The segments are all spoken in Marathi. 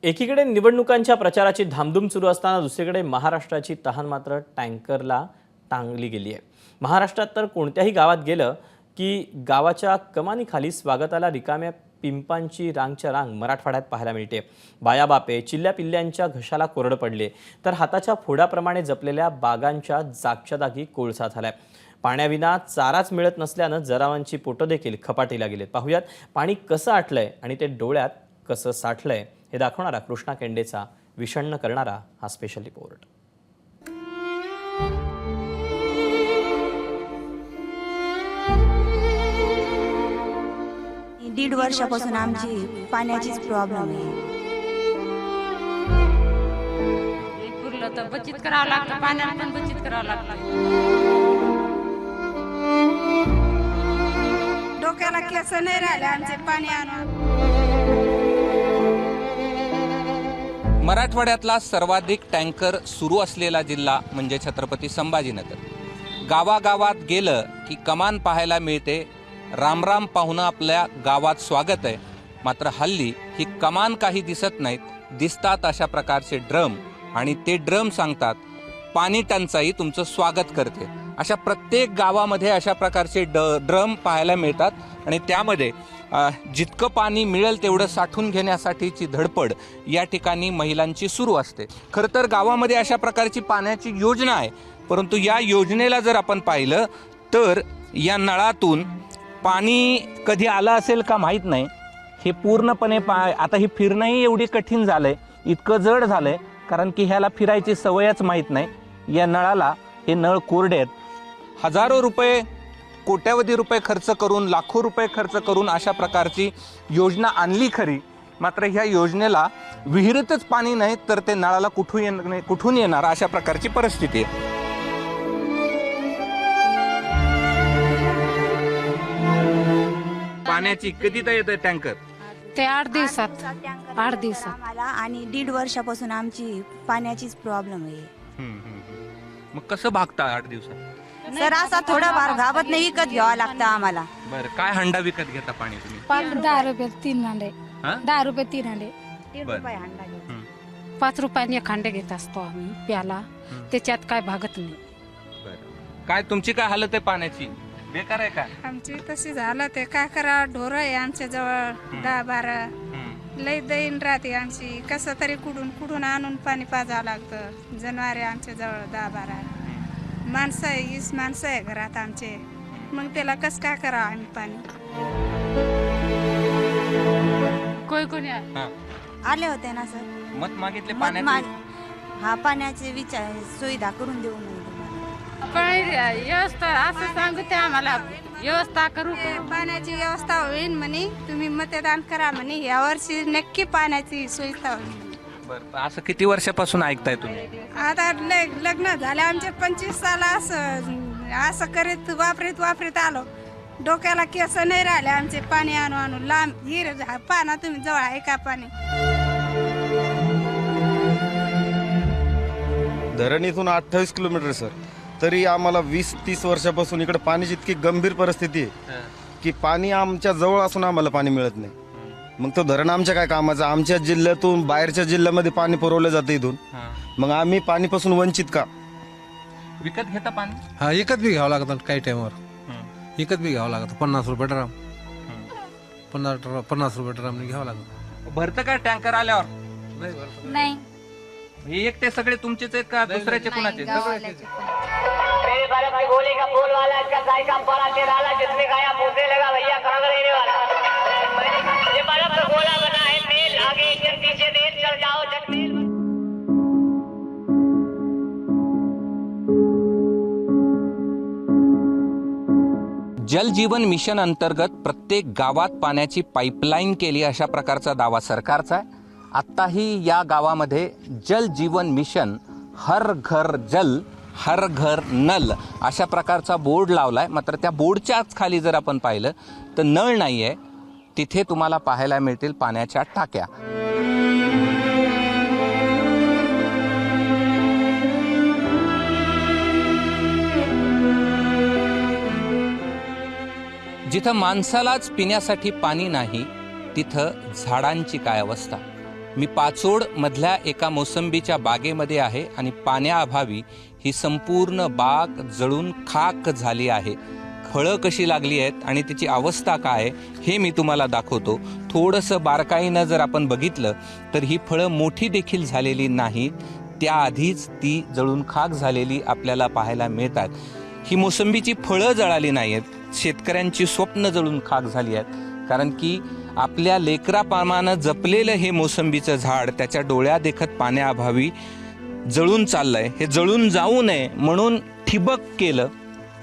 एकीकडे निवडणुकांच्या प्रचाराची धामधूम सुरू असताना दुसरीकडे महाराष्ट्राची तहान मात्र टँकरला टांगली गेली आहे। महाराष्ट्रात तर कोणत्याही गावात गेलं की गावाच्या कमानीखाली स्वागताला रिकाम्या पिंपांची रांगच्या रांग मराठवाड्यात पाहायला मिळते। बायाबापे चिल्ल्या पिल्ल्यांच्या घशाला कोरडं पडले तर हाताच्या फोडाप्रमाणे जपलेल्या बागांच्या जागच्या जागी कोळसा झालाय। पाण्याविना चाराच मिळत नसल्यानं जनावरांची पोटं देखील खपाटीला गेलेत। पाहुयात पाणी कसं आटलंय आणि ते डोळ्यात कसं साठलंय हे दाखवणारा कृष्णा केंडेचा विषण्ण करणारा हा स्पेशल रिपोर्ट। दीड वर्षापासून आमची पाण्याचीच प्रॉब्लेम आहे। पुरलं तर बचत करावं लागतं, पाण्याला पण बचत करावं लागतं। डोक्याला केस नाही राहिले आमचे पाणी आणून। मराठवाड्यातला सर्वाधिक टँकर सुरू असलेला जिल्हा म्हणजे छत्रपती संभाजीनगर। गावागावात गेलं की कमान पाहायला मिळते, रामराम पाहुणं आपल्या गावात स्वागत आहे। मात्र हल्ली ही कमान काही दिसत नाहीत, दिसतात अशा प्रकारचे ड्रम, आणि ते ड्रम सांगतात पाणी टंचाई तुमचं स्वागत करते। अशा प्रत्येक गावामध्ये अशा प्रकारचे ड्रम पाहायला मिळतात आणि त्यामध्ये जितकं पाणी मिळेल तेवढं साठवून घेण्यासाठीची धडपड या ठिकाणी महिलांची सुरू असते। खरं तर गावामध्ये अशा प्रकारची पाण्याची योजना आहे, परंतु या योजनेला जर आपण पाहिलं तर या नळातून पाणी कधी आलं असेल का माहीत नाही। हे पूर्णपणे आता ही फिरणंही एवढी कठीण झालंय, इतकं जड झालंय, कारण की ह्याला फिरायची सवयच माहीत नाही। या नळाला हे नळ कोरडे आहेत। हजारो रुपये, कोट्यावधी रुपये खर्च करून, लाखो रुपये खर्च करून अशा प्रकारची योजना आणली खरी, मात्र ह्या योजनेला विहिरीतच पाणी नाही तर ते नळाला कुठून येणार अशा प्रकारची परिस्थिती आहे। पाण्याची कधी तर येतं टँकर? ते 8 दिवसात आम्हाला आणि दीड वर्षापासून आमची पाण्याचीच प्रॉब्लेम आहे। मग कसं भागता 8 दिवसात? सर असा थोडाफार गावात नाही विकत घ्यावा लागतं आम्हाला। बरं, काय हंडा विकत घेता पाणी तुम्ही? 10 रुपये 3 हांडे, 10 रुपये 3 हांडे, 3 रुपये हांडा घेतो। 5 रुपयाने एक हांडे घेत असतो आम्ही प्याला, त्याच्यात काय भागत नाही। बरं, काय तुमची काय हालत आहे पाण्याची? बेकार आहे का? आमची तशी झालं ते काय करा, ढोरं आहे आमच्या जवळ 10-12, लई दैन राहते आमची। कसं तरी कुठून आणून पाणी पाजावं लागतं। जनावरे आमच्या जवळ 10-12, माणसं आहे 20 माणसं आहे घरात आमचे, मग त्याला कसं काय करावं आम्ही पाणी? कोणी आले होते ना सर, मत मागितले मत पाण्याचे? हा पाण्याचे विचार सुविधा करून देऊ म्हणून तुम्हाला। व्यवस्था असं सांगते आम्हाला, व्यवस्था करू। पाण्याची व्यवस्था होईल म्हणे, तुम्ही मतदान करा म्हणे, यावर्षी नक्की पाण्याची सुविधा होईल। बरं, असं किती वर्षापासून ऐकताय तुम्ही? आता लग्न झाले आमचे 25 साल असं करीत वापरीत आलो। डोक्याला केस नाही राहिले आमचे, पाणी आणू लांब हिर पाना तुम्ही जवळ आहे का पाणी? धरण इथून 28 किलोमीटर सर, तरी आम्हाला 20-30 वर्षापासून इकडे पाण्याची इतकी गंभीर परिस्थिती आहे की पाणी आमच्या जवळ असून आम्हाला पाणी मिळत नाही। मग तो धरण आमच्या काय कामाचं? आमच्या जिल्ह्यातून बाहेरच्या जिल्ह्यामध्ये पाणी पुरवलं जातं इथून, मग आम्ही पाणीपासून वंचित का? विकत घेता पाणी? हा, विकत बी घ्यावं लागतं काही टाइमवर, विकत बी घ्यावं लागतं। 50 रुपये ड्रम, 50 रुपये ड्रमने घ्यावं लागतं। भरतं का टँकर आल्यावर? नाही। हे एकटे सगळे तुमचेच आहेत का दुसऱ्याचे कुणाचे? मेरे भारत में गोली का फूल वाला इसका गाय का पारा निराला जिसने गाया मुझे लगा भैया कहाँ रहने वाला। ये भारत का गोला बना है मेल, आगे एक जन पीछे देश चल जाओ जगमेल। जल जीवन मिशन अंतर्गत प्रत्येक गावात पाण्याची पाईपलाईन केली अशा प्रकारचा दावा सरकारचा आहे। आत्ताही या गावामध्ये जल जीवन मिशन हर घर जल हर घर नल अशा प्रकारचा बोर्ड लावलाय, मात्र त्या बोर्डच्याच खाली जर आपण पाहिलं तर नळ नाही आहे, तिथे तुम्हाला पाहायला मिळतील पाण्याच्या टाक्या। जिथं माणसालाच पिण्यासाठी पाणी नाही तिथं झाडांची काय अवस्था। मी पाचोड मधल्या एका मोसंबीच्या बागेमध्ये आहे आणि पाण्याअभावी ही संपूर्ण बाग जळून खाक झाली आहे. फळं कशी लागली आहेत आणि तिची अवस्था काय आहे हे मी तुम्हाला दाखवतो. थोडंसं बारकाईनं जर आपण बघितलं तर ही फळं मोठी देखील झालेली नाहीत, त्याआधीच ती जळून खाक झालेली आपल्याला पाहायला मिळतात. ही मोसंबीची फळं जळाली नाही आहेत, शेतकऱ्यांची स्वप्न जळून खाक झाली आहेत. कारण की आपल्या लेकराप्रमाणे जपलेलं हे मोसंबीचं झाड त्याच्या डोळ्या देखत पाण्याअभावी जळून चाललंय. हे जळून जाऊ नये म्हणून ठिबक केलं,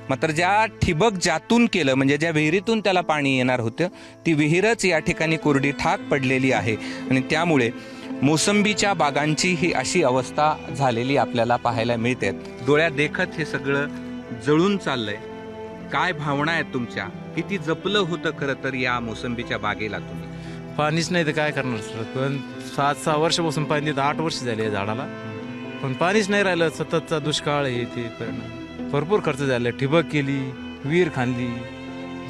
मात्र ज्या ठिबक ज्यातून केलं म्हणजे ज्या विहिरीतून त्याला पाणी येणार होतं ती विहीरच या ठिकाणी कोरडी ठाक पडलेली आहे आणि त्यामुळे मोसंबीच्या बागांची ही अशी अवस्था झालेली आपल्याला पाहायला मिळते. डोळ्यात देखत हे सगळं जळून चाललंय. काय भावना आहेत तुमच्या? किती जपलं होतं खरं तर या मोसंबीच्या बागेला तुम्ही? पाणीच नाही तर काय करणार सर. पण 7-6 वर्षापासून पाणी देत 8 वर्ष झाले या झाडाला, पण पाणीच नाही राहिलं. सततचा दुष्काळ हे ते परिणाम, भरपूर खर्च झाला. ठिबक केली, विहीर खांदली,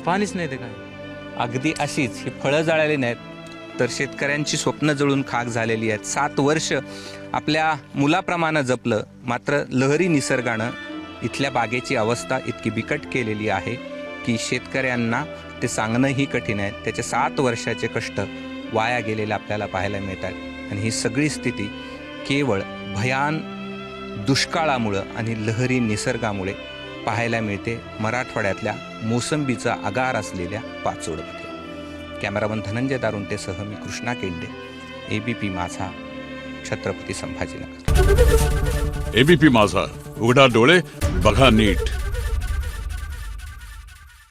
पाणीच नाही तर काय. अगदी अशीच ही फळं जळाली नाहीत तर शेतकऱ्यांची स्वप्न जळून खाक झालेली आहेत. 7 वर्ष आपल्या मुलाप्रमाणे जपलं, मात्र लहरी निसर्गानं इथल्या बागेची अवस्था इतकी बिकट केलेली आहे की शेतकऱ्यांना ते सांगणंही कठीण आहे. त्याचे 7 वर्षाचे कष्ट वाया गेलेले आपल्याला पाहायला मिळतात. आणि ही सगळी स्थिती केवळ भयान दुष्काळामुळं आणि लहरी निसर्गामुळे पाहायला मिळते मराठवाड्यातल्या मोसंबीचा आगार असलेल्या पाचोडमध्ये. कॅमेरामन धनंजय दारुंटेसह मी कृष्णा केंडे, ABP माझा, छत्रपती संभाजीनगर. ABP माझा, उघडा डोळे बघा नीट.